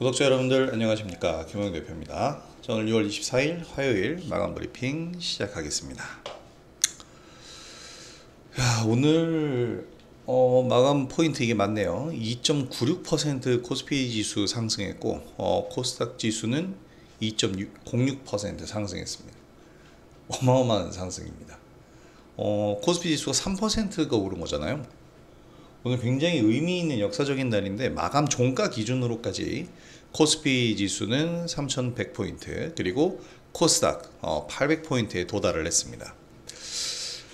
구독자 여러분들 안녕하십니까, 김영욱 대표입니다. 자, 오늘 6월 24일 화요일 마감 브리핑 시작하겠습니다. 오늘 마감 포인트 이게 맞네요. 2.96% 코스피 지수 상승했고 코스닥 지수는 2.06% 상승했습니다. 어마어마한 상승입니다. 코스피 지수가 3%가 오른 거잖아요. 오늘 굉장히 의미 있는 역사적인 날인데, 마감 종가 기준으로까지 코스피 지수는 3100포인트, 그리고 코스닥 800포인트에 도달을 했습니다.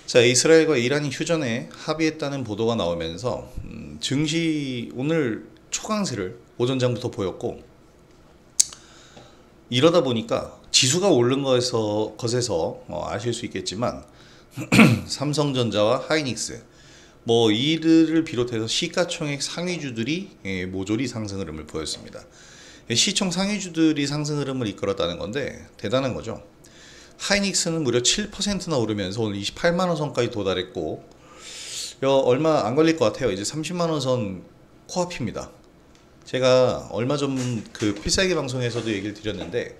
자, 이스라엘과 이란이 휴전에 합의했다는 보도가 나오면서 증시 오늘 초강세를 오전장부터 보였고, 이러다 보니까 지수가 오른 것에서 아실 수 있겠지만 삼성전자와 하이닉스 이들을 비롯해서 시가총액 상위주들이 모조리 상승 흐름을 보였습니다. 시총 상위주들이 상승 흐름을 이끌었다는 건데 대단한 거죠. 하이닉스는 무려 7%나 오르면서 오늘 28만원 선까지 도달했고, 얼마 안 걸릴 것 같아요. 이제 30만원 선 코앞입니다. 제가 얼마 전 그 필살기 방송에서도 얘기를 드렸는데,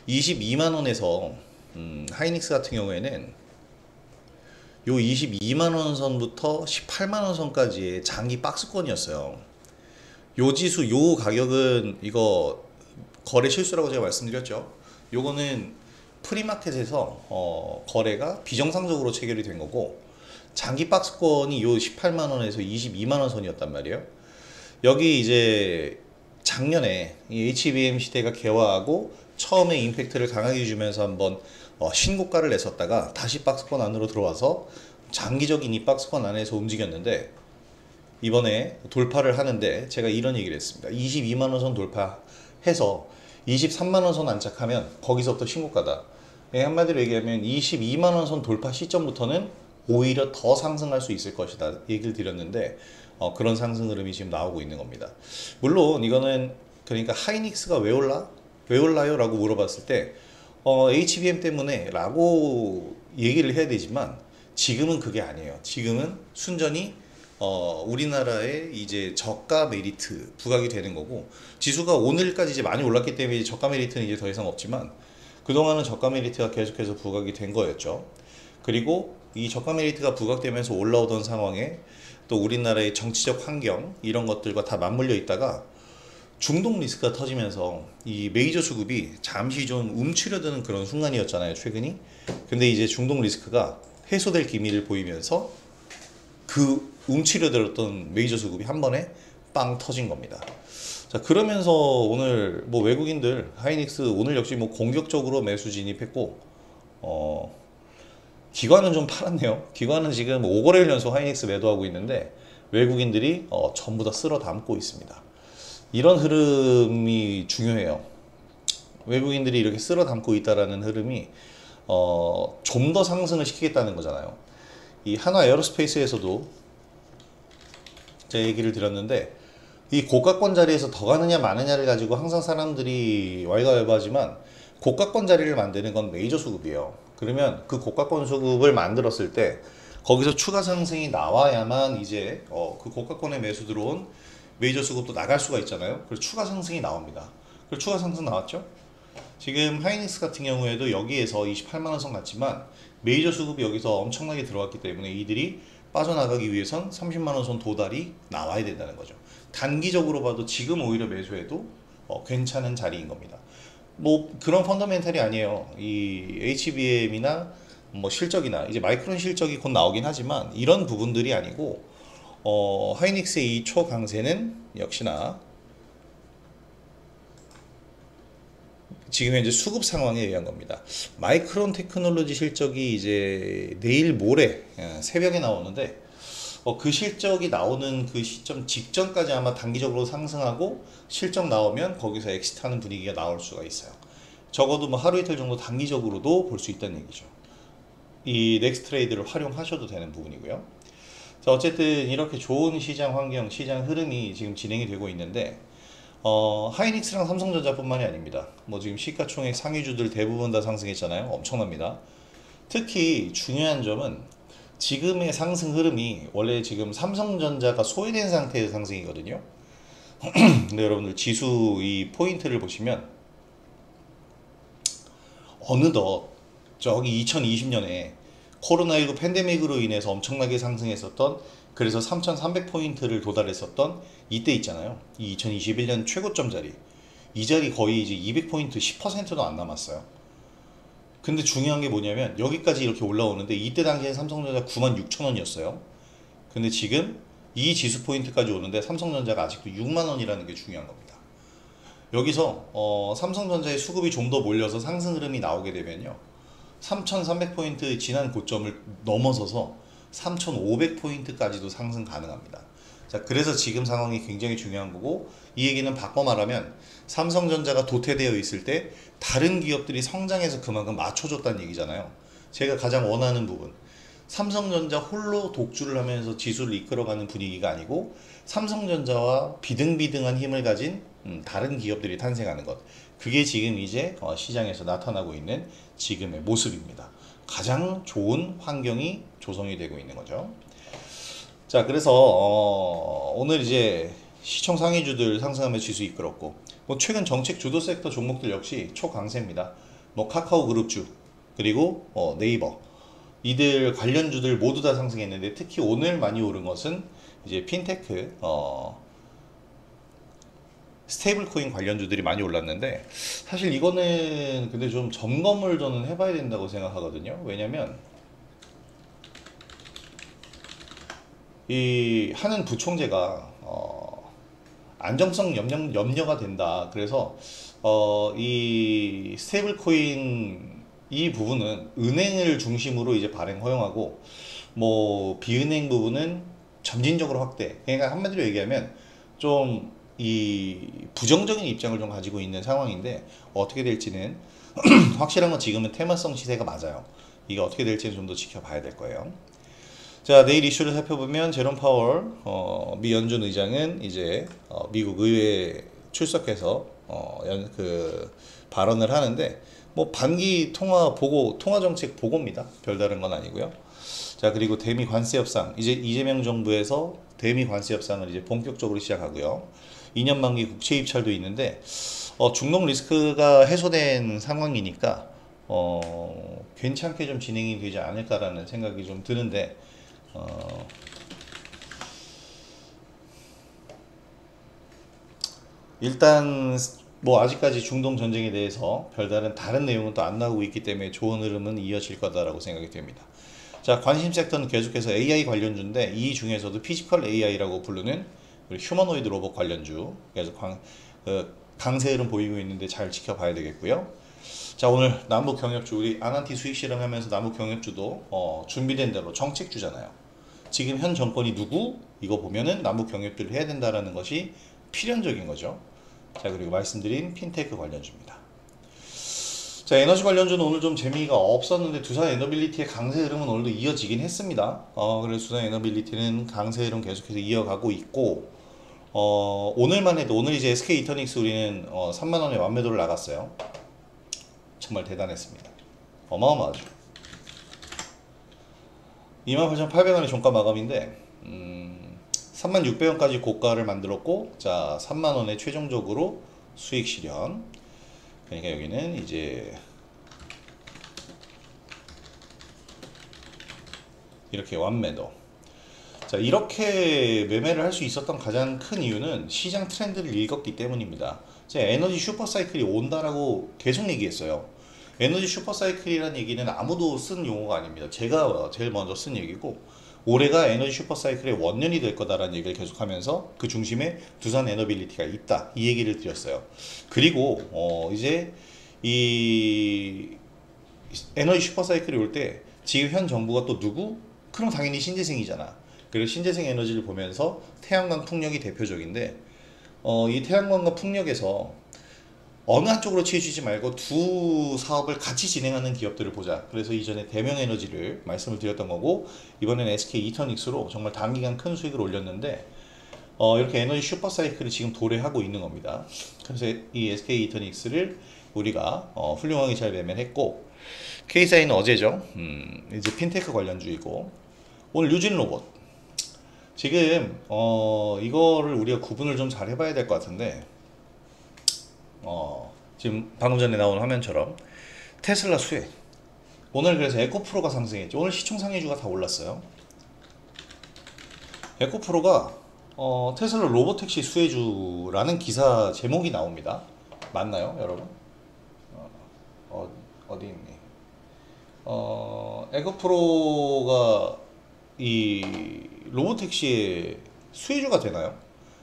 22만원에서 하이닉스 같은 경우에는 요 22만원 선부터 18만원 선까지의 장기 박스권이었어요. 요 지수, 요 가격은 이거 거래 실수라고 제가 말씀드렸죠. 요거는 프리마켓에서 거래가 비정상적으로 체결이 된 거고, 장기 박스권이 요 18만원에서 22만원 선이었단 말이에요. 여기 이제 작년에 이 HBM 시대가 개화하고 처음에 임팩트를 강하게 주면서 한번 신고가를 냈었다가 다시 박스권 안으로 들어와서 장기적인 이 박스권 안에서 움직였는데, 이번에 돌파를 하는데 제가 이런 얘기를 했습니다. 22만원 선 돌파해서 23만원 선 안착하면 거기서부터 신고가다. 한마디로 얘기하면 22만원 선 돌파 시점부터는 오히려 더 상승할 수 있을 것이다 얘기를 드렸는데, 그런 상승 흐름이 지금 나오고 있는 겁니다. 물론 이거는 그러니까 하이닉스가 왜 올라요? 라고 물어봤을 때 HBM 때문에 라고 얘기를 해야 되지만, 지금은 그게 아니에요. 지금은 순전히 우리나라의 이제 저가 메리트 부각이 되는 거고, 지수가 오늘까지 이제 많이 올랐기 때문에 저가 메리트는 이제 더 이상 없지만, 그동안은 저가 메리트가 계속해서 부각이 된 거였죠. 그리고 이 저가 메리트가 부각되면서 올라오던 상황에 또 우리나라의 정치적 환경 이런 것들과 다 맞물려 있다가 중동 리스크가 터지면서 이 메이저 수급이 잠시 좀 움츠려드는 그런 순간이었잖아요, 최근이. 근데 이제 중동 리스크가 해소될 기미를 보이면서 그 움츠려들었던 메이저 수급이 한 번에 빵 터진 겁니다. 자, 그러면서 오늘 외국인들 하이닉스 오늘 역시 공격적으로 매수 진입했고, 기관은 좀 팔았네요. 기관은 지금 5거래일 연속 하이닉스 매도하고 있는데 외국인들이 전부 다 쓸어 담고 있습니다. 이런 흐름이 중요해요. 외국인들이 이렇게 쓸어 담고 있다라는 흐름이 좀 더 상승을 시키겠다는 거잖아요. 이 한화 에어로스페이스에서도 제가 얘기를 드렸는데, 이 고가권 자리에서 더 가느냐 마느냐를 가지고 항상 사람들이 왈가왈부하지만, 고가권 자리를 만드는 건 메이저 수급이에요. 그러면 그 고가권 수급을 만들었을 때 거기서 추가 상승이 나와야만 이제 그 고가권에 매수 들어온 메이저 수급도 나갈 수가 있잖아요. 그래서 추가 상승이 나옵니다. 그리고 추가 상승 나왔죠. 지금 하이닉스 같은 경우에도 여기에서 28만원 선 갔지만 메이저 수급이 여기서 엄청나게 들어왔기 때문에 이들이 빠져나가기 위해선 30만원 선 도달이 나와야 된다는 거죠. 단기적으로 봐도 지금 오히려 매수해도 괜찮은 자리인 겁니다. 그런 펀더멘탈이 아니에요. 이 HBM이나 실적이나 이제 마이크론 실적이 곧 나오긴 하지만 이런 부분들이 아니고, 하이닉스의 이 초강세는 역시나 지금 현재 수급 상황에 의한 겁니다. 마이크론 테크놀로지 실적이 이제 내일 모레 새벽에 나오는데, 그 실적이 나오는 그 시점 직전까지 아마 단기적으로 상승하고, 실적 나오면 거기서 엑시트하는 분위기가 나올 수가 있어요. 적어도 하루 이틀 정도 단기적으로도 볼 수 있다는 얘기죠. 이 넥스트 트레이드를 활용하셔도 되는 부분이고요. 자, 어쨌든 이렇게 좋은 시장 환경, 시장 흐름이 지금 진행이 되고 있는데, 하이닉스랑 삼성전자뿐만이 아닙니다. 지금 시가총액 상위주들 대부분 다 상승했잖아요. 엄청납니다. 특히 중요한 점은 지금의 상승 흐름이 원래 지금 삼성전자가 소외된 상태의 상승이거든요. 근데 여러분들 지수 이 포인트를 보시면 어느덧 저기 2020년에 코로나19 팬데믹으로 인해서 엄청나게 상승했었던, 그래서 3,300포인트를 도달했었던 이때 있잖아요. 이 2021년 최고점 자리, 이 자리 거의 이제 200포인트 10%도 안 남았어요. 근데 중요한 게 뭐냐면 여기까지 이렇게 올라오는데 이때 당시에 삼성전자 96,000원이었어요. 근데 지금 이 지수 포인트까지 오는데 삼성전자가 아직도 6만원이라는 게 중요한 겁니다. 여기서 삼성전자의 수급이 좀 더 몰려서 상승 흐름이 나오게 되면요, 3,300포인트 지난 고점을 넘어서서 3,500포인트까지도 상승 가능합니다. 자, 그래서 지금 상황이 굉장히 중요한 거고, 이 얘기는 바꿔 말하면 삼성전자가 도태되어 있을 때 다른 기업들이 성장해서 그만큼 맞춰줬다는 얘기잖아요. 제가 가장 원하는 부분, 삼성전자 홀로 독주를 하면서 지수를 이끌어가는 분위기가 아니고 삼성전자와 비등비등한 힘을 가진 다른 기업들이 탄생하는 것, 그게 지금 이제 시장에서 나타나고 있는 지금의 모습입니다. 가장 좋은 환경이 조성이 되고 있는 거죠. 자, 그래서 오늘 이제 시총 상위주들 상승하며 지수 이끌었고, 뭐 최근 정책 주도 섹터 종목들 역시 초강세입니다. 뭐 카카오그룹주, 그리고 네이버, 이들 관련주들 모두 다 상승했는데, 특히 오늘 많이 오른 것은 이제 핀테크, 스테이블 코인 관련주들이 많이 올랐는데, 사실 이거는 근데 좀 점검을 저는 해봐야 된다고 생각하거든요. 왜냐면 이 하는 부총재가 안정성 염려가 된다. 그래서 이 스테이블 코인 이 부분은 은행을 중심으로 이제 발행 허용하고, 뭐 비은행 부분은 점진적으로 확대. 그러니까 한마디로 얘기하면 좀 이 부정적인 입장을 좀 가지고 있는 상황인데, 어떻게 될지는 확실한 건 지금은 테마성 시세가 맞아요. 이게 어떻게 될지는 좀 더 지켜봐야 될 거예요. 자, 내일 이슈를 살펴보면 제롬 파월 미 연준 의장은 이제 미국 의회에 출석해서 그 발언을 하는데, 뭐 반기 통화 보고, 통화 정책 보고입니다. 별다른 건 아니고요. 자, 그리고 대미 관세 협상, 이제 이재명 정부에서 대미 관세 협상을 이제 본격적으로 시작하고요. 2년 만기 국채 입찰도 있는데 중동 리스크가 해소된 상황이니까 괜찮게 좀 진행이 되지 않을까라는 생각이 좀 드는데, 일단 뭐 아직까지 중동 전쟁에 대해서 별다른 다른 내용은 또 안 나오고 있기 때문에 좋은 흐름은 이어질 거다라고 생각이 됩니다. 자, 관심 섹터는 계속해서 AI 관련주인데, 이 중에서도 피지컬 AI라고 부르는 우리 휴머노이드 로봇 관련주, 그래서 강세 흐름 보이고 있는데 잘 지켜봐야 되겠고요. 자, 오늘 남북 경협주, 우리 아난티 수익 실험하면서 남북 경협주도 준비된 대로 정책주잖아요. 지금 현 정권이 누구? 이거 보면은 남북 경협주를 해야 된다라는 것이 필연적인 거죠. 자, 그리고 말씀드린 핀테크 관련주입니다. 자, 에너지 관련주는 오늘 좀 재미가 없었는데 두산 에너빌리티의 강세 흐름은 오늘도 이어지긴 했습니다. 그래서 두산 에너빌리티는 강세 흐름 계속해서 이어가고 있고, 오늘만 해도, 오늘 이제 SK 이터닉스 우리는 3만원에 완매도를 나갔어요. 정말 대단했습니다. 어마어마하죠. 28,800원의 종가 마감인데 36,600원까지 고가를 만들었고, 자, 3만원에 최종적으로 수익 실현. 그러니까 여기는 이제 이렇게 완매도. 자, 이렇게 매매를 할 수 있었던 가장 큰 이유는 시장 트렌드를 읽었기 때문입니다. 제가 에너지 슈퍼사이클이 온다라고 계속 얘기했어요. 에너지 슈퍼사이클이라는 얘기는 아무도 쓴 용어가 아닙니다. 제가 제일 먼저 쓴 얘기고, 올해가 에너지 슈퍼사이클의 원년이 될 거다라는 얘기를 계속하면서 그 중심에 두산 에너빌리티가 있다, 이 얘기를 드렸어요. 그리고 이제 이 에너지 슈퍼사이클이 올 때 지금 현 정부가 또 누구? 그럼 당연히 신재생이잖아. 그리고 신재생 에너지를 보면서 태양광 풍력이 대표적인데, 이 태양광과 풍력에서 어느 한쪽으로 치우치지 말고 두 사업을 같이 진행하는 기업들을 보자. 그래서 이전에 대명에너지를 말씀을 드렸던 거고, 이번에는 SK 이터닉스로 정말 단기간 큰 수익을 올렸는데, 이렇게 에너지 슈퍼사이클을 지금 도래하고 있는 겁니다. 그래서 이 SK 이터닉스를 우리가 훌륭하게 잘 매매를 했고, K사인은 어제죠. 이제 핀테크 관련주이고, 오늘 유진 로봇. 지금 이거를 우리가 구분을 좀 잘 해봐야 될 것 같은데, 지금 방금 전에 나온 화면처럼 테슬라 수혜, 오늘 그래서 에코프로가 상승했죠. 오늘 시총 상위주가 다 올랐어요. 에코프로가 테슬라 로보택시 수혜주라는 기사 제목이 나옵니다. 맞나요, 여러분? 어디 있니? 에코프로가 이 로보택시의 수혜주가 되나요?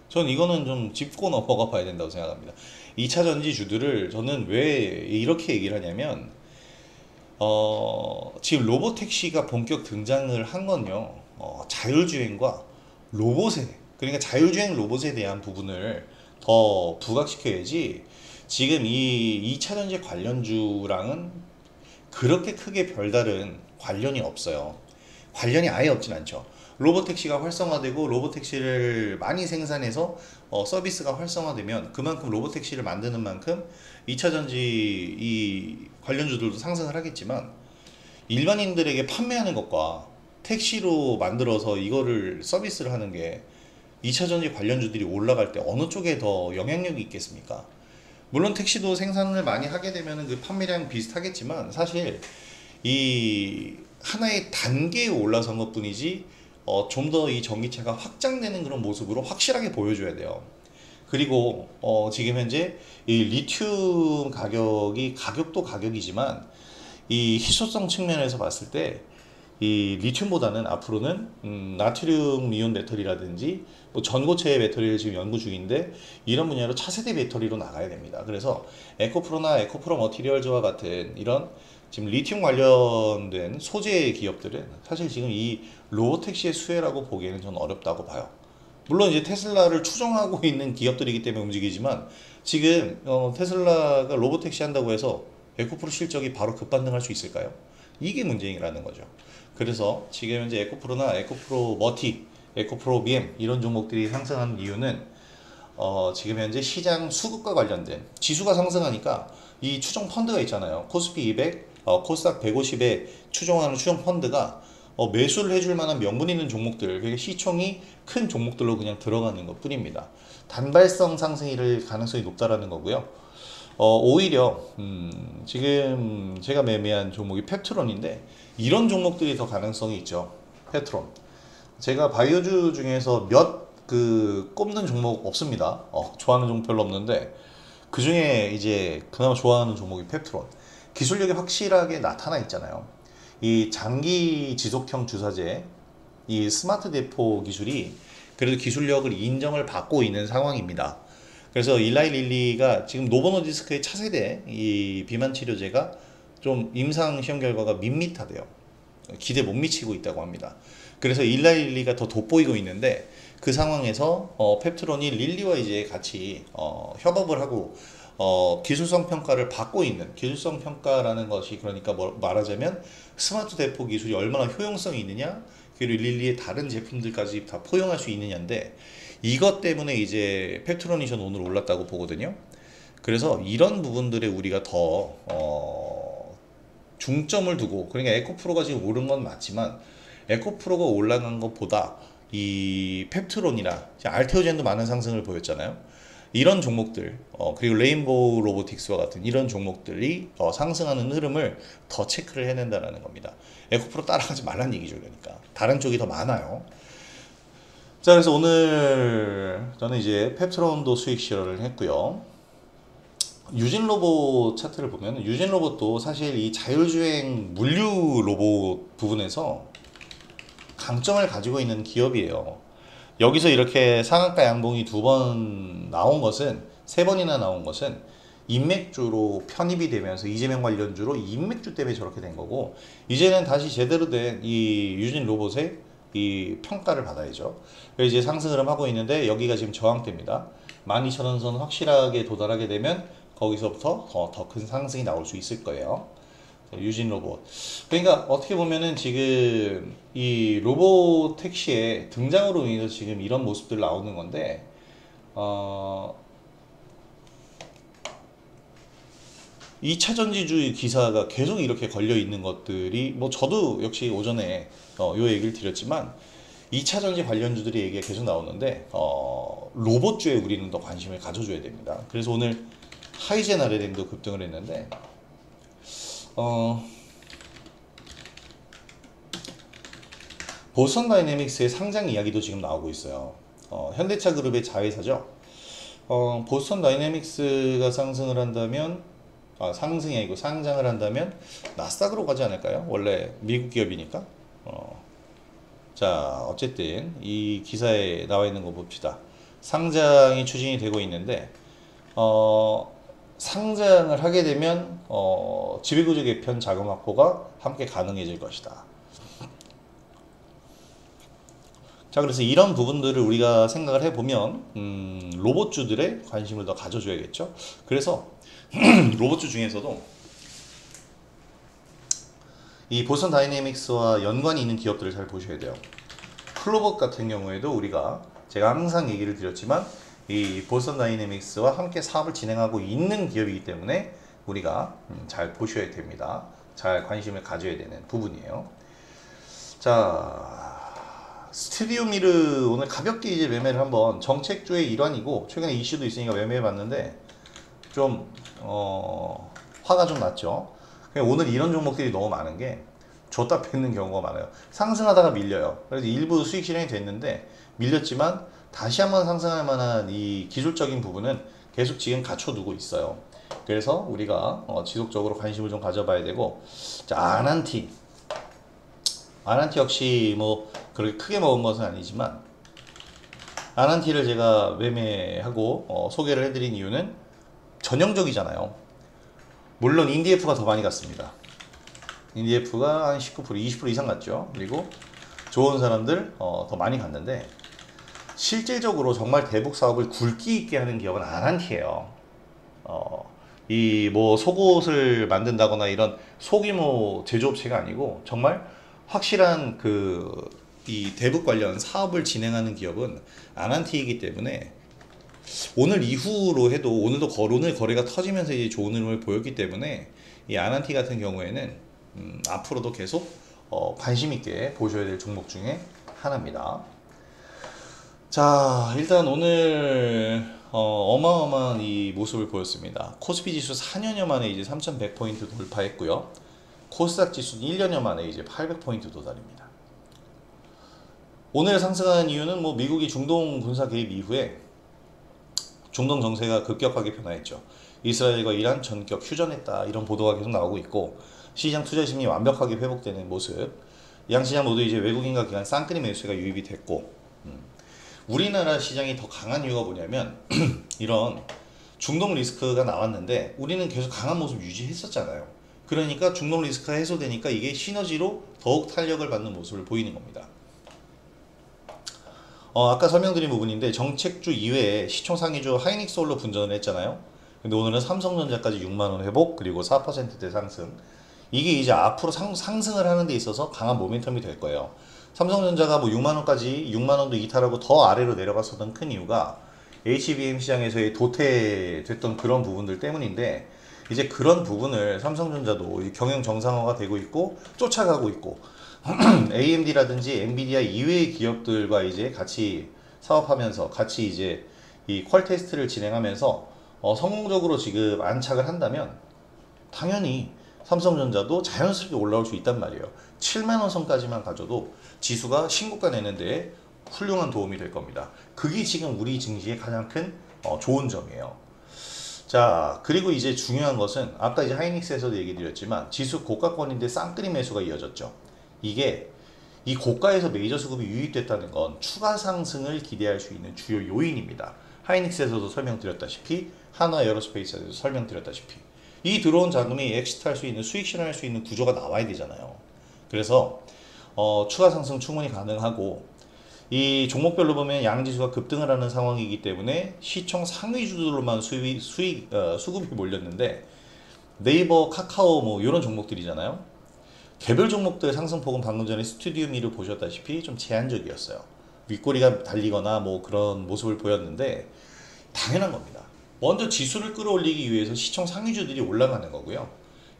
전 이거는 좀 짚고 넘어가 봐야 된다고 생각합니다. 2차 전지주들을 저는 왜 이렇게 얘기를 하냐면, 지금 로보택시가 본격 등장을 한 건요, 자율주행과 로봇에, 그러니까 자율주행 로봇에 대한 부분을 더 부각시켜야지, 지금 이 2차 전지 관련주랑은 그렇게 크게 별다른 관련이 없어요. 관련이 아예 없진 않죠. 로보택시가 활성화되고 로보택시를 많이 생산해서 서비스가 활성화되면 그만큼 로보택시를 만드는 만큼 2차 전지 이 관련주들도 상승을 하겠지만, 일반인들에게 판매하는 것과 택시로 만들어서 이거를 서비스를 하는 게 2차 전지 관련주들이 올라갈 때 어느 쪽에 더 영향력이 있겠습니까? 물론 택시도 생산을 많이 하게 되면 그 판매량 비슷하겠지만, 사실 이 하나의 단계에 올라선 것 뿐이지 좀 더 이 전기차가 확장되는 그런 모습으로 확실하게 보여줘야 돼요. 그리고 지금 현재 이 리튬 가격도 가격이지만, 이 희소성 측면에서 봤을 때 이 리튬보다는 앞으로는 나트륨 이온 배터리라든지 뭐 전고체 배터리를 지금 연구 중인데, 이런 분야로 차세대 배터리로 나가야 됩니다. 그래서 에코프로나 에코프로 머티리얼즈와 같은 이런 지금 리튬 관련된 소재 기업들은 사실 지금 이 로보택시의 수혜라고 보기에는 저는 어렵다고 봐요. 물론 이제 테슬라를 추종하고 있는 기업들이기 때문에 움직이지만, 지금 테슬라가 로보택시 한다고 해서 에코프로 실적이 바로 급반등할 수 있을까요? 이게 문제라는 거죠. 그래서 지금 현재 에코프로나 에코프로 머티, 에코프로 BM 이런 종목들이 상승하는 이유는 지금 현재 시장 수급과 관련된 지수가 상승하니까 이 추종 펀드가 있잖아요. 코스피 200, 코스닥 150에 추종하는 추종 펀드가 매수를 해줄 만한 명분 있는 종목들, 그게 시총이 큰 종목들로 그냥 들어가는 것 뿐입니다. 단발성 상승일 가능성이 높다라는 거고요. 오히려 지금 제가 매매한 종목이 펩트론인데, 이런 종목들이 더 가능성이 있죠. 펩트론, 제가 바이오주 중에서 몇 꼽는 종목 없습니다. 좋아하는 종목 별로 없는데, 그 중에 이제 그나마 좋아하는 종목이 펩트론. 기술력이 확실하게 나타나 있잖아요. 이 장기 지속형 주사제, 이 스마트 대포 기술이 그래도 기술력을 인정을 받고 있는 상황입니다. 그래서 일라이 릴리가 지금 노보노디스크의 차세대 이 비만 치료제가 좀 임상 시험 결과가 밋밋하대요. 기대 못 미치고 있다고 합니다. 그래서 일라이 릴리가 더 돋보이고 있는데, 그 상황에서 펩트론이 릴리와 이제 같이 협업을 하고 기술성 평가를 받고 있는, 기술성 평가라는 것이 그러니까 말하자면 스마트 대포 기술이 얼마나 효용성이 있느냐, 그리고 릴리의 다른 제품들까지 다 포용할 수 있느냐인데, 이것 때문에 이제 펩트론이 전 오늘 올랐다고 보거든요. 그래서 이런 부분들에 우리가 더 중점을 두고, 그러니까 에코프로가 지금 오른 건 맞지만 에코프로가 올라간 것보다 이 펩트론이나 알테오젠도 많은 상승을 보였잖아요. 이런 종목들, 그리고 레인보우 로보틱스와 같은 이런 종목들이 상승하는 흐름을 더 체크를 해낸다는 겁니다. 에코프로 따라가지 말란 얘기죠. 그러니까 다른 쪽이 더 많아요. 자, 그래서 오늘 저는 이제 펩트론도 수익 실현을 했고요. 유진로봇 차트를 보면, 유진로봇도 사실 이 자율주행 물류 로봇 부분에서 강점을 가지고 있는 기업이에요. 여기서 이렇게 상한가 양봉이 2번 나온 것은, 3번이나 나온 것은 인맥주로 편입이 되면서 이재명 관련주로 인맥주 때문에 저렇게 된 거고, 이제는 다시 제대로 된 이 유진 로봇의 이 평가를 받아야죠. 그래서 이제 상승 흐름 하고 있는데, 여기가 지금 저항대입니다. 12,000원 선 확실하게 도달하게 되면 거기서부터 더 큰 상승이 나올 수 있을 거예요. 유진 로봇. 그러니까 어떻게 보면은 지금 이 로봇 택시의 등장으로 인해서 지금 이런 모습들 나오는 건데, 2차 전지주의 기사가 계속 이렇게 걸려 있는 것들이, 뭐 저도 역시 오전에 요 얘기를 드렸지만, 2차전지 관련주들이 얘기가 계속 나오는데 로봇주에 우리는 더 관심을 가져줘야 됩니다. 그래서 오늘 하이젠 RLM도 급등을 했는데 보스턴 다이내믹스의 상장 이야기도 지금 나오고 있어요. 현대차 그룹의 자회사죠. 보스턴 다이내믹스가 상승을 한다면 상승이 아니고 상장을 한다면 나스닥으로 가지 않을까요? 원래 미국 기업이니까. 자, 어쨌든 이 기사에 나와 있는 거 봅시다. 상장이 추진이 되고 있는데 상장을 하게 되면 지배구조 개편 자금 확보가 함께 가능해질 것이다. 자, 그래서 이런 부분들을 우리가 생각을 해보면 로봇주들의 관심을 더 가져줘야겠죠. 그래서 로봇주 중에서도 이 보스턴 다이내믹스와 연관이 있는 기업들을 잘 보셔야 돼요. 클로버 같은 경우에도 우리가 제가 항상 얘기를 드렸지만 이 보스턴 다이내믹스와 함께 사업을 진행하고 있는 기업이기 때문에 우리가 잘 보셔야 됩니다. 잘 관심을 가져야 되는 부분이에요. 자, 스튜디오 미르 오늘 가볍게 이제 매매를 한번 정책주의 일환이고 최근에 이슈도 있으니까 매매해 봤는데 좀 화가 좀 났죠. 오늘 이런 종목들이 너무 많은 게 줬다 뺏는 경우가 많아요. 상승하다가 밀려요. 그래서 일부 수익 실현이 됐는데 밀렸지만 다시 한번 상승할 만한 이 기술적인 부분은 계속 지금 갖춰두고 있어요. 그래서 우리가 지속적으로 관심을 좀 가져봐야 되고, 자, 아난티 역시 뭐 그렇게 크게 먹은 것은 아니지만 아난티를 제가 매매하고 소개를 해드린 이유는 전형적이잖아요. 물론 인디에프가 더 많이 갔습니다. 인디에프가 한 19%, 20% 이상 갔죠. 그리고 좋은 사람들 더 많이 갔는데 실질적으로 정말 대북 사업을 굵기 있게 하는 기업은 아난티예요. 이 뭐 속옷을 만든다거나 이런 소규모 제조업체가 아니고 정말 확실한 이 대북 관련 사업을 진행하는 기업은 아난티이기 때문에 오늘 이후로 해도 오늘 거래가 터지면서 이제 좋은 흐름을 보였기 때문에 이 아난티 같은 경우에는 앞으로도 계속 관심 있게 보셔야 될 종목 중에 하나입니다. 자, 일단 오늘 어마어마한 이 모습을 보였습니다. 코스피 지수 4년여 만에 이제 3,100포인트 돌파했고요. 코스닥 지수는 1년여 만에 이제 800포인트 도달입니다. 오늘 상승한 이유는 뭐 미국이 중동 군사 개입 이후에 중동 정세가 급격하게 변화했죠. 이스라엘과 이란 전격 휴전했다 이런 보도가 계속 나오고 있고 시장 투자 심리 완벽하게 회복되는 모습. 양시장 모두 이제 외국인과 기관 쌍끌이 매수세가 유입이 됐고 우리나라 시장이 더 강한 이유가 뭐냐면 이런 중동 리스크가 나왔는데 우리는 계속 강한 모습 유지했었잖아요. 그러니까 중동 리스크가 해소되니까 이게 시너지로 더욱 탄력을 받는 모습을 보이는 겁니다. 아까 설명드린 부분인데 정책주 이외에 시총 상위주 하이닉스홀로 분전을 했잖아요. 근데 오늘은 삼성전자까지 6만원 회복 그리고 4%대 상승. 이게 이제 앞으로 상승을 하는 데 있어서 강한 모멘텀이 될 거예요. 삼성전자가 뭐 6만원까지 6만원도 이탈하고 더 아래로 내려갔었던 큰 이유가 HBM 시장에서의 도태됐던 그런 부분들 때문인데 이제 그런 부분을 삼성전자도 경영 정상화가 되고 있고 쫓아가고 있고 AMD라든지 엔비디아 이외의 기업들과 이제 같이 사업하면서 같이 이제 이 퀄 테스트를 진행하면서 성공적으로 지금 안착을 한다면 당연히 삼성전자도 자연스럽게 올라올 수 있단 말이에요. 7만원 선까지만 가져도 지수가 신고가 내는데 훌륭한 도움이 될 겁니다. 그게 지금 우리 증시의 가장 큰 좋은 점이에요. 자, 그리고 이제 중요한 것은 아까 이제 하이닉스에서도 얘기 드렸지만 지수 고가권인데 쌍끌이 매수가 이어졌죠. 이게 이 고가에서 메이저 수급이 유입됐다는 건 추가 상승을 기대할 수 있는 주요 요인입니다. 하이닉스에서도 설명드렸다시피 한화 에어로스페이스에서도 설명드렸다시피 이 들어온 자금이 엑시트할 수 있는 수익 실현할 수 있는 구조가 나와야 되잖아요. 그래서 추가 상승 충분히 가능하고 이 종목별로 보면 양지수가 급등을 하는 상황이기 때문에 시총 상위주들로만 수급이 몰렸는데 네이버, 카카오 뭐 이런 종목들이잖아요. 개별 종목들 상승폭은 방금 전에 스튜디오 미를 보셨다시피 좀 제한적이었어요. 윗꼬리가 달리거나 뭐 그런 모습을 보였는데 당연한 겁니다. 먼저 지수를 끌어올리기 위해서 시총 상위주들이 올라가는 거고요.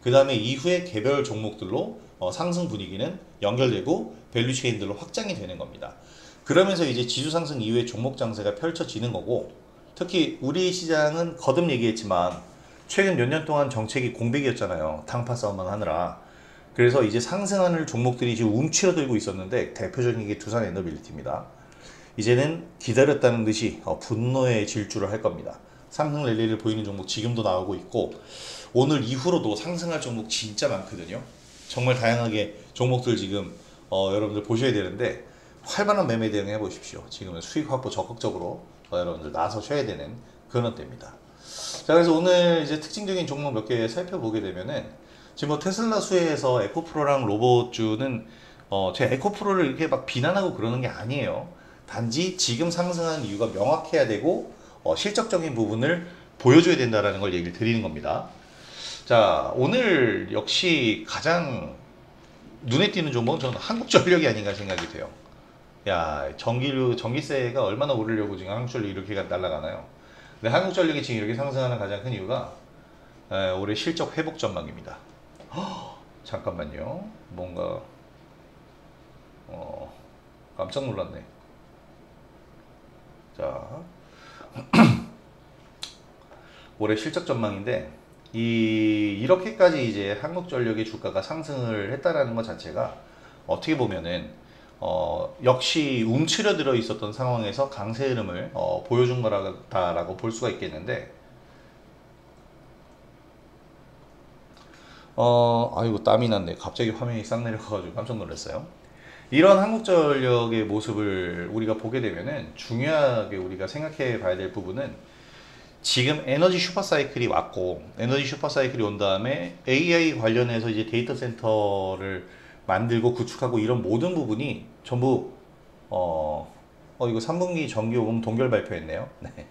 그 다음에 이후에 개별 종목들로 상승 분위기는 연결되고 밸류 체인들로 확장이 되는 겁니다. 그러면서 이제 지수 상승 이후에 종목 장세가 펼쳐지는 거고, 특히 우리 시장은 거듭 얘기했지만 최근 몇 년 동안 정책이 공백이었잖아요. 당파 싸움만 하느라. 그래서 이제 상승하는 종목들이 지금 움츠러들고 있었는데, 대표적인 게 두산 에너빌리티입니다. 이제는 기다렸다는 듯이 분노의 질주를 할 겁니다. 상승 랠리를 보이는 종목 지금도 나오고 있고, 오늘 이후로도 상승할 종목 진짜 많거든요. 정말 다양하게 종목들 지금 여러분들 보셔야 되는데, 활발한 매매 대응 해보십시오. 지금은 수익 확보 적극적으로 여러분들 나서셔야 되는 그런 때입니다. 자, 그래서 오늘 이제 특징적인 종목 몇 개 살펴보게 되면은, 지금 뭐 테슬라 수혜에서 에코프로랑 로봇주는 제가 에코프로를 이렇게 막 비난하고 그러는 게 아니에요. 단지 지금 상승한 이유가 명확해야 되고 실적적인 부분을 보여줘야 된다라는 걸 얘기를 드리는 겁니다. 자, 오늘 역시 가장 눈에 띄는 종목은 저는 한국전력이 아닌가 생각이 돼요. 야, 전기세가 얼마나 오르려고 지금 한국전력이 이렇게 날아가나요? 근데 한국전력이 지금 이렇게 상승하는 가장 큰 이유가 올해 실적 회복 전망입니다. 잠깐만요. 뭔가 깜짝 놀랐네. 자, 올해 실적 전망인데, 이렇게까지 이제 한국전력의 주가가 상승을 했다라는 것 자체가 어떻게 보면은 역시 움츠려들어 있었던 상황에서 강세 흐름을 보여준 거라고 볼 수가 있겠는데, 아이고 땀이 났네. 갑자기 화면이 싹 내려가가지고 깜짝 놀랐어요. 이런 한국전력의 모습을 우리가 보게 되면은 중요하게 우리가 생각해 봐야 될 부분은, 지금 에너지 슈퍼사이클이 왔고, 에너지 슈퍼사이클이 온 다음에 AI 관련해서 이제 데이터 센터를 만들고 구축하고 이런 모든 부분이 전부 이거 3분기 전기요금 동결 발표했네요. 네.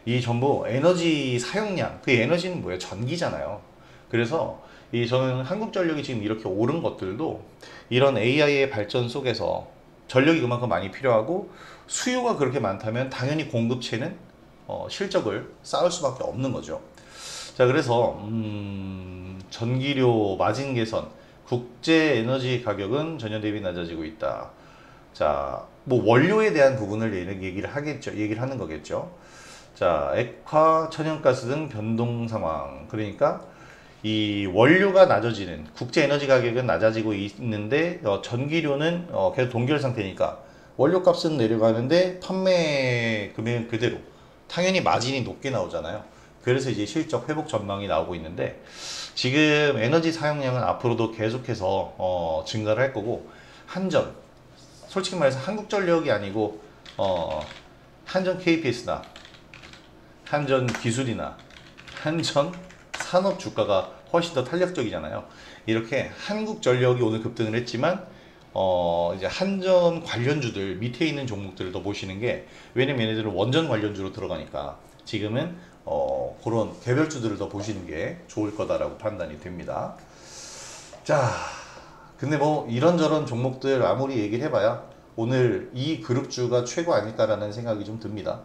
이 전부 에너지 사용량, 그 에너지는 뭐예요? 전기잖아요. 그래서 저는 한국전력이 지금 이렇게 오른 것들도 이런 AI의 발전 속에서 전력이 그만큼 많이 필요하고, 수요가 그렇게 많다면 당연히 공급체는 실적을 쌓을 수밖에 없는 거죠. 자, 그래서 전기료 마진 개선, 국제 에너지 가격은 전년 대비 낮아지고 있다. 자, 뭐 원료에 대한 부분을 얘기를 하는 거겠죠. 자, 액화, 천연가스 등 변동 상황. 그러니까 이 원료가 낮아지는, 국제 에너지 가격은 낮아지고 있는데 전기료는 계속 동결 상태니까 원료값은 내려가는데 판매 금액은 그대로, 당연히 마진이 높게 나오잖아요. 그래서 이제 실적 회복 전망이 나오고 있는데, 지금 에너지 사용량은 앞으로도 계속해서 증가를 할 거고, 한전, 솔직히 말해서 한국전력이 아니고 한전 KPS나 한전 기술이나 한전 산업 주가가 훨씬 더 탄력적이잖아요. 이렇게 한국전력이 오늘 급등을 했지만 이제 한전 관련주들 밑에 있는 종목들을 더 보시는 게, 왜냐면 얘네들은 원전 관련주로 들어가니까 지금은 그런 개별주들을 더 보시는 게 좋을 거다라고 판단이 됩니다. 자, 근데 뭐 이런저런 종목들 아무리 얘기를 해봐야 오늘 이 그룹주가 최고 아닐까라는 생각이 좀 듭니다.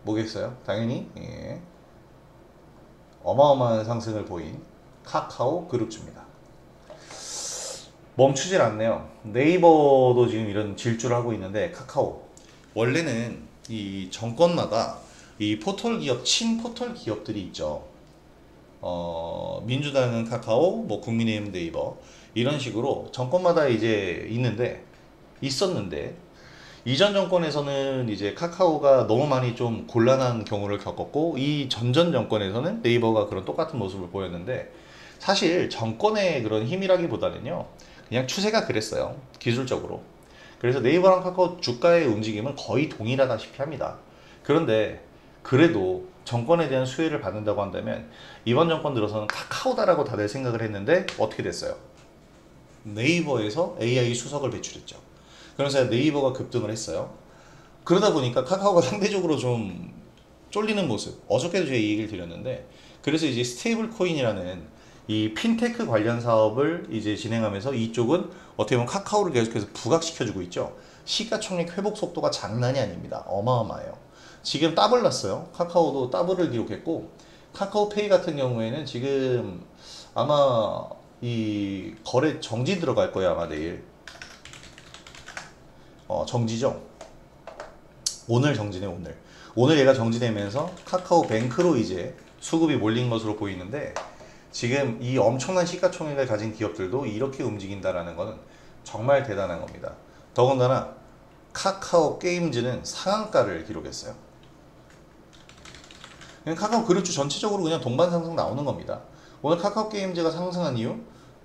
뭐겠어요? 당연히 어마어마한 상승을 보인 카카오 그룹주입니다. 멈추질 않네요. 네이버도 지금 이런 질주를 하고 있는데, 카카오 원래는 이 정권마다 이 포털 기업, 친포털 기업들이 있죠. 민주당은 카카오, 뭐 국민의힘 네이버, 이런 식으로 정권마다 이제 있었는데 이전 정권에서는 이제 카카오가 너무 많이 좀 곤란한 경우를 겪었고, 이 전전 정권에서는 네이버가 그런 똑같은 모습을 보였는데, 사실 정권의 그런 힘이라기보다는요, 그냥 추세가 그랬어요, 기술적으로. 그래서 네이버랑 카카오 주가의 움직임은 거의 동일하다시피 합니다. 그런데 그래도 정권에 대한 수혜를 받는다고 한다면, 이번 정권 들어서는 카카오다라고 다들 생각을 했는데 어떻게 됐어요? 네이버에서 AI 수석을 배출했죠. 그래서 네이버가 급등을 했어요. 그러다 보니까 카카오가 상대적으로 좀 쫄리는 모습, 어저께도 제가 이 얘기를 드렸는데, 그래서 이제 스테이블 코인이라는 이 핀테크 관련 사업을 이제 진행하면서, 이쪽은 어떻게 보면 카카오를 계속해서 부각시켜주고 있죠. 시가총액 회복 속도가 장난이 아닙니다. 어마어마해요. 지금 더블 났어요. 카카오도 더블을 기록했고, 카카오페이 같은 경우에는 지금 아마 이 거래 정지 들어갈 거예요 아마 내일. 정지죠. 오늘 정지네 오늘. 오늘 얘가 정지되면서 카카오뱅크로 이제 수급이 몰린 것으로 보이는데, 지금 이 엄청난 시가총액을 가진 기업들도 이렇게 움직인다라는 것은 정말 대단한 겁니다. 더군다나 카카오 게임즈는 상한가를 기록했어요. 그냥 카카오 그룹주 전체적으로 그냥 동반 상승 나오는 겁니다. 오늘 카카오 게임즈가 상승한 이유?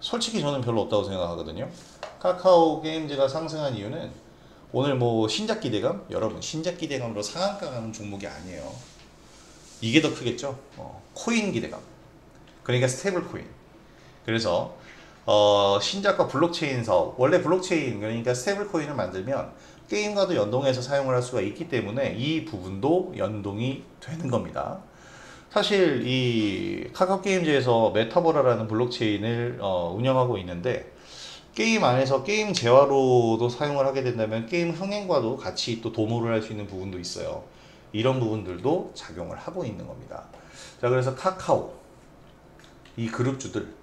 솔직히 저는 별로 없다고 생각하거든요. 카카오 게임즈가 상승한 이유는 오늘 뭐 신작 기대감? 여러분, 신작 기대감으로 상한가 가는 종목이 아니에요. 이게 더 크겠죠? 코인 기대감. 그러니까 스테이블 코인. 그래서 신작과 블록체인 사업, 원래 블록체인, 그러니까 스테이블 코인을 만들면 게임과도 연동해서 사용을 할 수가 있기 때문에 이 부분도 연동이 되는 겁니다. 사실 이 카카오 게임즈에서 메타보라라는 블록체인을 운영하고 있는데, 게임 안에서 게임 재화로도 사용을 하게 된다면 게임 흥행과도 같이 또 도모를 할 수 있는 부분도 있어요. 이런 부분들도 작용을 하고 있는 겁니다. 자, 그래서 카카오 이 그룹주들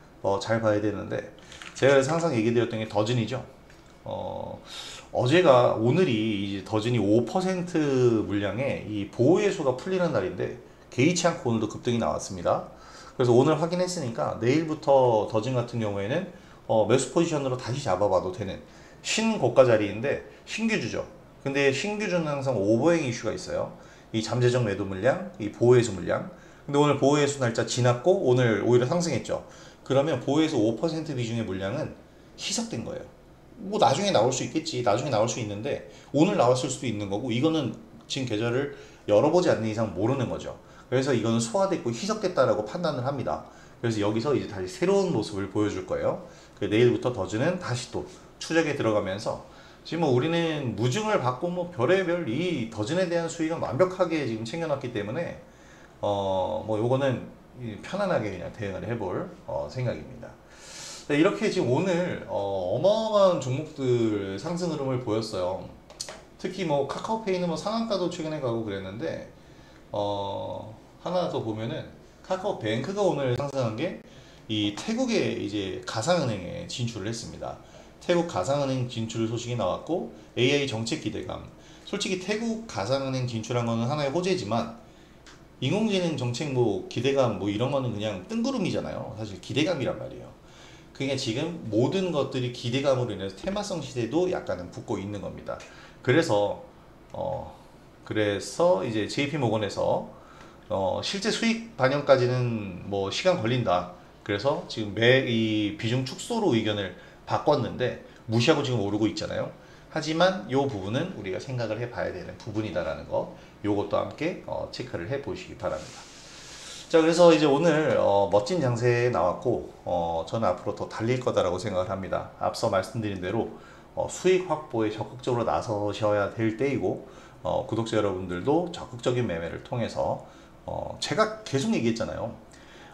잘 봐야 되는데, 제가 그래서 항상 얘기 드렸던 게 더진이죠. 어제가, 오늘이 이제 더진이 5% 물량의 이 보호예수가 풀리는 날인데 개의치 않고 오늘도 급등이 나왔습니다. 그래서 오늘 확인했으니까 내일부터 더진 같은 경우에는 매수 포지션으로 다시 잡아봐도 되는 신고가 자리인데 신규주죠. 근데 신규주는 항상 오버행 이슈가 있어요. 이 잠재적 매도 물량, 이 보호예수 물량. 근데 오늘 보호예수 날짜 지났고 오늘 오히려 상승했죠. 그러면 보호예수 5% 비중의 물량은 희석된 거예요. 뭐 나중에 나올 수 있겠지. 나중에 나올 수 있는데 오늘 나왔을 수도 있는 거고, 이거는 지금 계좌를 열어보지 않는 이상 모르는 거죠. 그래서 이거는 소화됐고 희석됐다라고 판단을 합니다. 그래서 여기서 이제 다시 새로운 모습을 보여줄 거예요. 내일부터 더즈는 다시 또 추적에 들어가면서, 지금 뭐 우리는 무증을 받고 뭐 별의별 이 더즌에 대한 수익은 완벽하게 지금 챙겨놨기 때문에 뭐 요거는 편안하게 그냥 대응을 해볼 생각입니다. 네, 이렇게 지금 오늘 어마어마한 종목들 상승 흐름을 보였어요. 특히 뭐 카카오페이는 뭐 상한가도 최근에 가고 그랬는데, 하나 더 보면은 카카오뱅크가 오늘 상승한 게 이 태국에 이제 가상은행에 진출을 했습니다. 태국 가상은행 진출 소식이 나왔고, AI 정책 기대감. 솔직히 태국 가상은행 진출한 거는 하나의 호재지만, 인공지능 정책 뭐 기대감 뭐 이런 거는 그냥 뜬구름이잖아요. 사실 기대감이란 말이에요. 그게 지금 모든 것들이 기대감으로 인해서 테마성 시대도 약간은 붙고 있는 겁니다. 그래서 이제 JP모건에서 실제 수익 반영까지는 뭐 시간 걸린다. 그래서 지금 이 비중 축소로 의견을 바꿨는데 무시하고 지금 오르고 있잖아요. 하지만 이 부분은 우리가 생각을 해봐야 되는 부분이다라는 거, 요것도 함께 체크를 해보시기 바랍니다. 자, 그래서 이제 오늘 멋진 장세 나왔고, 저는 앞으로 더 달릴 거다라고 생각을 합니다. 앞서 말씀드린 대로 수익 확보에 적극적으로 나서셔야 될 때이고, 구독자 여러분들도 적극적인 매매를 통해서 제가 계속 얘기했잖아요.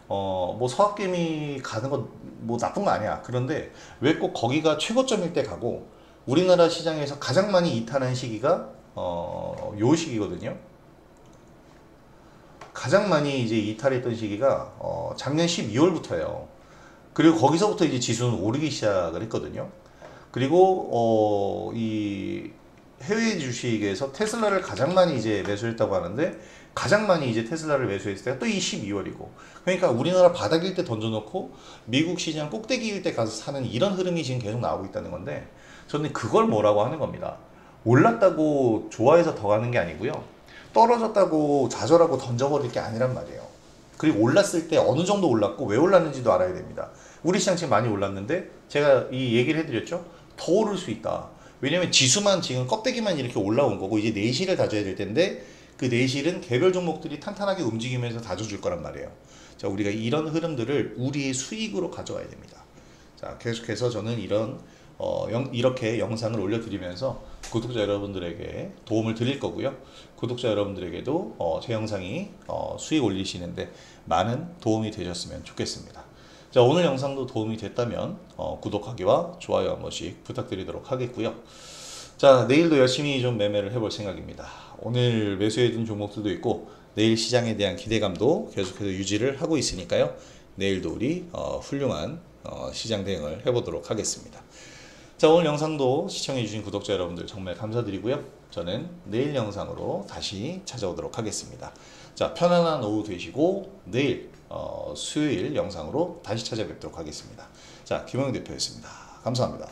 뭐 서학개미 가는 건 뭐 나쁜 거 아니야. 그런데 왜 꼭 거기가 최고점일 때 가고, 우리나라 시장에서 가장 많이 이탈한 시기가 요 시기거든요. 가장 많이 이제 이탈했던 시기가 작년 12월부터예요. 그리고 거기서부터 이제 지수는 오르기 시작을 했거든요. 그리고 이 해외 주식에서 테슬라를 가장 많이 이제 매수했다고 하는데, 가장 많이 이제 테슬라를 매수했을 때가 또 이 12월이고, 그러니까 우리나라 바닥일 때 던져놓고 미국 시장 꼭대기일 때 가서 사는 이런 흐름이 지금 계속 나오고 있다는 건데, 저는 그걸 뭐라고 하는 겁니다. 올랐다고 좋아해서 더 가는 게 아니고요, 떨어졌다고 좌절하고 던져버릴 게 아니란 말이에요. 그리고 올랐을 때 어느 정도 올랐고 왜 올랐는지도 알아야 됩니다. 우리 시장 지금 많이 올랐는데 제가 이 얘기를 해드렸죠. 더 오를 수 있다. 왜냐면 지수만 지금 껍데기만 이렇게 올라온 거고, 이제 내실을 다져야 될 텐데, 그 내실은 개별 종목들이 탄탄하게 움직이면서 다져줄 거란 말이에요. 자, 우리가 이런 흐름들을 우리의 수익으로 가져와야 됩니다. 자, 계속해서 저는 이렇게 영상을 올려드리면서 구독자 여러분들에게 도움을 드릴 거고요. 구독자 여러분들에게도 제 영상이 수익 올리시는데 많은 도움이 되셨으면 좋겠습니다. 자, 오늘 영상도 도움이 됐다면 구독하기와 좋아요 한 번씩 부탁드리도록 하겠고요. 자, 내일도 열심히 좀 매매를 해볼 생각입니다. 오늘 매수해둔 종목들도 있고, 내일 시장에 대한 기대감도 계속해서 유지를 하고 있으니까요. 내일도 우리 훌륭한 시장 대응을 해보도록 하겠습니다. 자, 오늘 영상도 시청해주신 구독자 여러분들 정말 감사드리고요. 저는 내일 영상으로 다시 찾아오도록 하겠습니다. 자, 편안한 오후 되시고 내일 수요일 영상으로 다시 찾아뵙도록 하겠습니다. 자, 김영희 대표였습니다. 감사합니다.